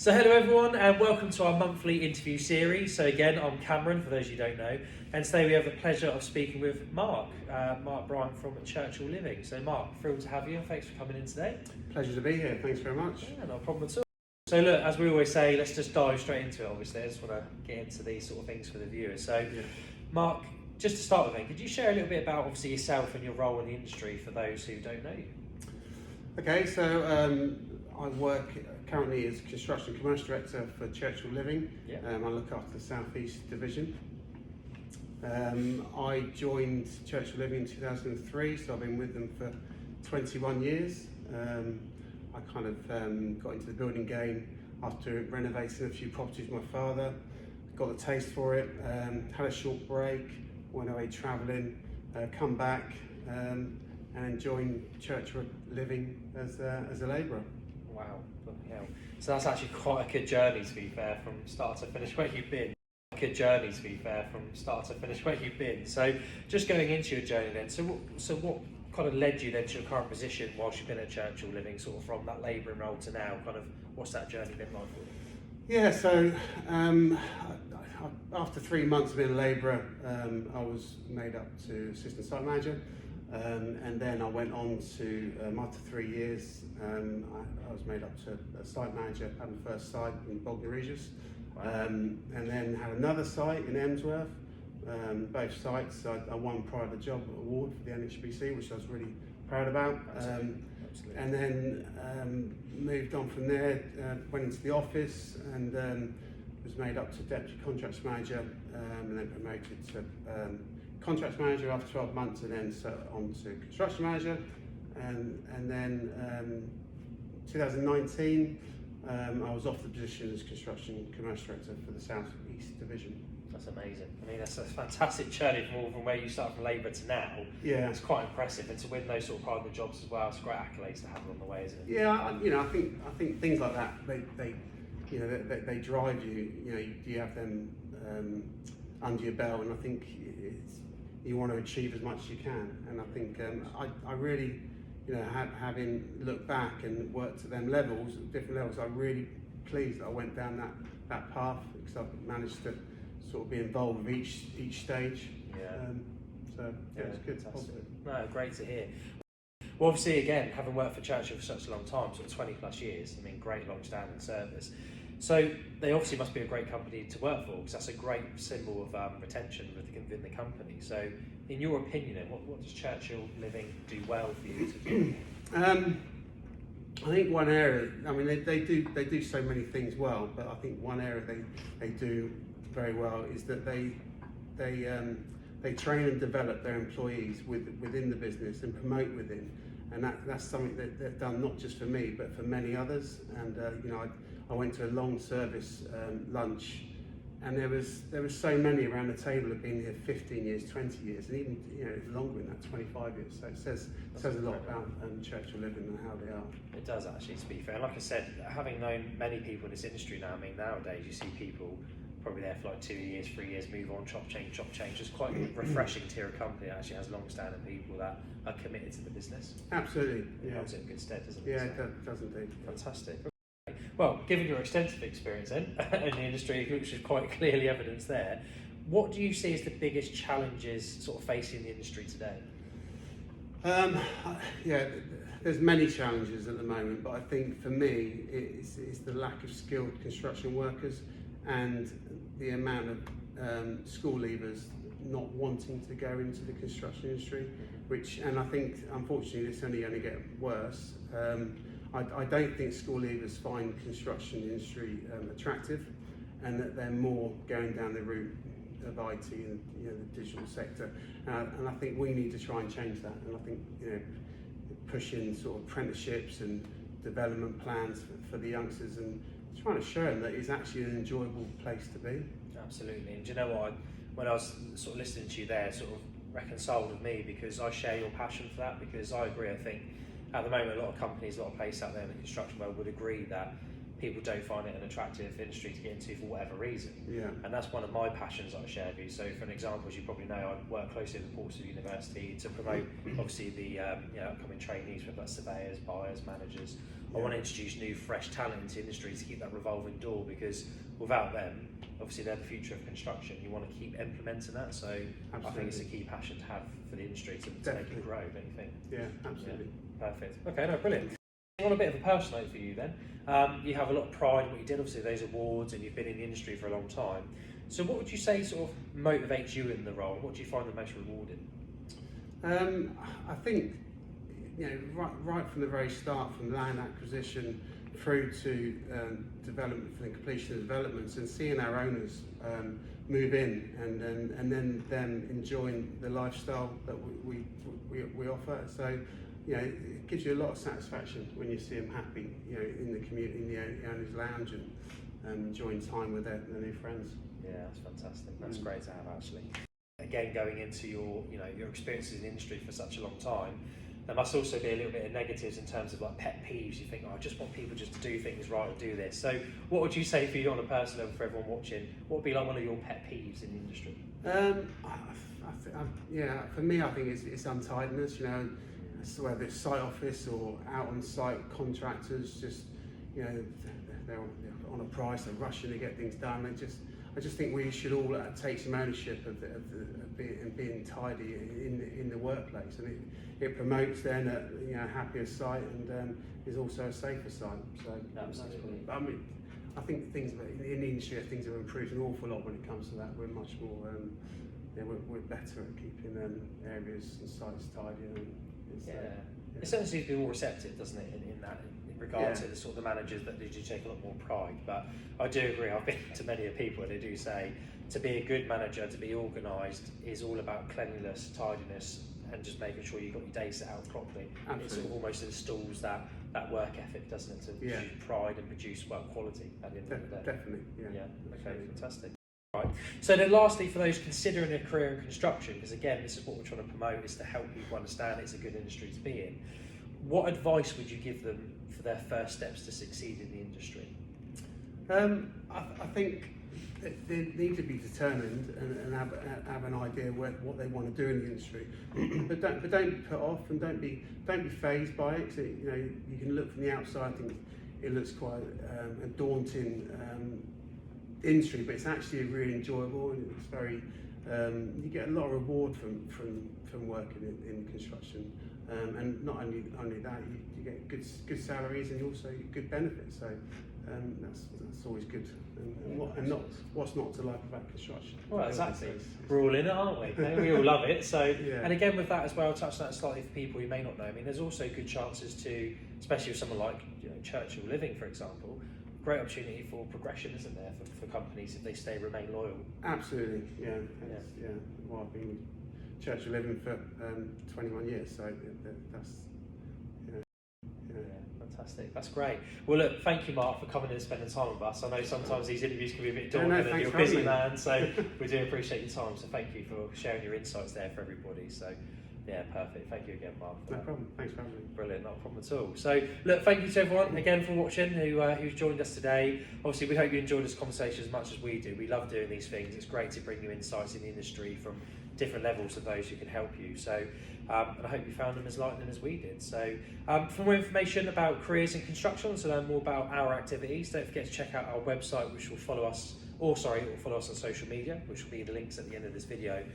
So hello everyone and welcome to our monthly interview series. So again, I'm Cameron, for those you don't know, and today we have the pleasure of speaking with Mark Bryant from Churchill Living. So Mark, thrilled to have you and thanks for coming in today. Pleasure to be here, thanks very much. Yeah, no problem at all. So look, as we always say, let's just dive straight into it obviously. I just want to get into these sort of things for the viewers. So Mark, just to start with, could you share a little bit about obviously yourself and your role in the industry for those who don't know you? Okay, so I work currently as Construction Commercial Director for Churchill Living. Yeah. I look after the South East Division. I joined Churchill Living in 2003, so I've been with them for 21 years. I kind of got into the building game after renovating a few properties with my father, got the taste for it, had a short break, went away travelling, come back and then joined Churchill Living as a labourer. Wow, bloody hell. So that's actually quite a good journey to be fair, from start to finish where you've been. So just going into your journey then, so what kind of led you then to your current position whilst you've been at Churchill Living, sort of from that labouring role to now, kind of what's that journey been like for you? Yeah, so after 3 months of being a labourer, I was made up to assistant site manager. And then I went on to, after 3 years, I was made up to a site manager at the first site in Bognor Regis. And then had another site in Emsworth. Both sites, I won Pride of the Job award for the NHBC, which I was really proud about. And then moved on from there, went into the office and was made up to deputy contracts manager, and then promoted to contracts manager after 12 months, and then on to construction manager, and then 2019 I was offered the position as construction commercial director for the South East Division. That's amazing. I mean, that's a fantastic journey from where you started from labour to now. Yeah, it's quite impressive, and to win those sort of private jobs as well. It's great accolades to have along the way, isn't it? Yeah, I think things like that they drive you. You have them under your belt, and I think you want to achieve as much as you can. And I think I really, having looked back and worked at them levels, different levels, I'm really pleased that I went down that path, because I've managed to sort of be involved with each stage. Yeah. So it's good. Positive. No, great to hear. Well, obviously, again, having worked for Churchill for such a long time, sort of 20 plus years, I mean, great long-standing service. So they obviously must be a great company to work for, because that's a great symbol of retention within the company. So, in your opinion, then, what does Churchill Living do well for you to do? I think one area, I mean, they do so many things well, but I think one area they do very well is that they train and develop their employees within the business and promote within, and that's something that they've done not just for me but for many others. And I went to a long service lunch, and there was so many around the table have been here 15 years, 20 years, and even longer than that, 25 years. So it says a lot about Churchill Living and how they are. It does actually, to be fair. Like I said, having known many people in this industry now, I mean, nowadays you see people probably there for like 2 years, 3 years, move on, chop change. It's quite refreshing to hear a company that actually has long-standing people that are committed to the business. Absolutely, yeah. It holds it in good stead, doesn't it? Yeah, it does indeed. Fantastic. Well, given your extensive experience then in the industry, which is quite clearly evidenced there, what do you see as the biggest challenges sort of facing the industry today? Yeah, there's many challenges at the moment, but I think for me it's the lack of skilled construction workers and the amount of school leavers not wanting to go into the construction industry, and I think unfortunately it's only going to get worse. I don't think school leavers find construction industry attractive, and that they're more going down the route of IT and the digital sector. And I think we need to try and change that. And I think pushing sort of apprenticeships and development plans for the youngsters, and trying to show them that it's actually an enjoyable place to be. Absolutely. And do you know what? When I was sort of listening to you there, sort of reconciled with me, because I share your passion for that. Because I agree. I think at the moment, a lot of companies, a lot of places out there in the construction world would agree that people don't find it an attractive industry to get into for whatever reason. Yeah. And that's one of my passions that I share with you. So for an example, as you probably know, I work closely with Portsmouth University to promote obviously the upcoming trainees, whether that's surveyors, buyers, managers, I want to introduce new, fresh talent into the industry to keep that revolving door, because without them, obviously they're the future of construction. You want to keep implementing that, so Absolutely. I think it's a key passion to have for the industry to make it grow, don't you think? Yeah, absolutely. Yeah, perfect. Okay, no, brilliant. On a bit of a personal note for you then, you have a lot of pride in what you did, obviously those awards, and you've been in the industry for a long time. So what would you say sort of motivates you in the role? What do you find the most rewarding? I think, you know, right from the very start, from land acquisition through to development, from the completion of developments, and seeing our owners move in, and then them enjoying the lifestyle that we offer. So, you know, it gives you a lot of satisfaction when you see them happy, you know, in the community, in the owners' lounge, and enjoying time with their new friends. Yeah, that's fantastic. That's great to have, actually. Again, going into your experiences in the industry for such a long time, there must also be a little bit of negatives in terms of like pet peeves. You think, oh, I just want people just to do things right and do this. So what would you say for you on a personal level, for everyone watching, what would be like one of your pet peeves in the industry? Yeah, for me, I think it's untidiness, you know, whether it's site office or out on site contractors, just, you know, they're on a price, they're rushing to get things done. I just think we should all take some ownership of being tidy in the workplace, and it promotes then a happier site, and is also a safer site. So absolutely. I mean, I think things in the industry, things have improved an awful lot when it comes to that. We're much more, we're better at keeping areas and sites tidy. It certainly seems to be more receptive, doesn't it, in regard to the sort of the managers that do take a lot more pride. But I do agree, I've been to many people, and they do say to be a good manager, to be organised, is all about cleanliness, tidiness, and just making sure you've got your day set out properly. Absolutely. It sort of almost installs that work ethic, doesn't it, to produce pride and produce quality at the end of the day. Definitely, yeah. Okay, fantastic. Right. So then lastly, for those considering a career in construction, because again, this is what we're trying to promote, is to help people understand it's a good industry to be in. What advice would you give them for their first steps to succeed in the industry? I think they need to be determined and have an idea what they want to do in the industry, but don't put off, and don't be phased by it. So, you know, you can look from the outside and think it looks quite a daunting industry, but it's actually really enjoyable, and it's very you get a lot of reward from working in construction, and not only that, you get good salaries, and also good benefits. So that's always good, and what's not to like about construction. Well, exactly. We're all in it, aren't we? We all love it. So, and again with that as well, touching that slightly for people who may not know. I mean, there's also good chances to, especially with someone like Churchill Living, for example. Great opportunity for progression, isn't there, for companies if they remain loyal? Absolutely, yeah. Well, I've been with Churchill Living for 21 years, so that's fantastic. That's great. Well, look, thank you, Mark, for coming in and spending time with us. I know sometimes these interviews can be a bit daunting, and you're a busy man, so we do appreciate your time. So thank you for sharing your insights there for everybody. So. Yeah, perfect. Thank you again, Mark. No problem. Thanks for having me. Brilliant, not a problem at all. So, look, thank you to everyone again for watching who's joined us today. Obviously, we hope you enjoyed this conversation as much as we do. We love doing these things. It's great to bring you insights in the industry from different levels of those who can help you. So, and I hope you found them as enlightening as we did. So, for more information about careers in construction, to learn more about our activities, don't forget to check out our website, which will follow us, or follow us on social media, which will be the links at the end of this video.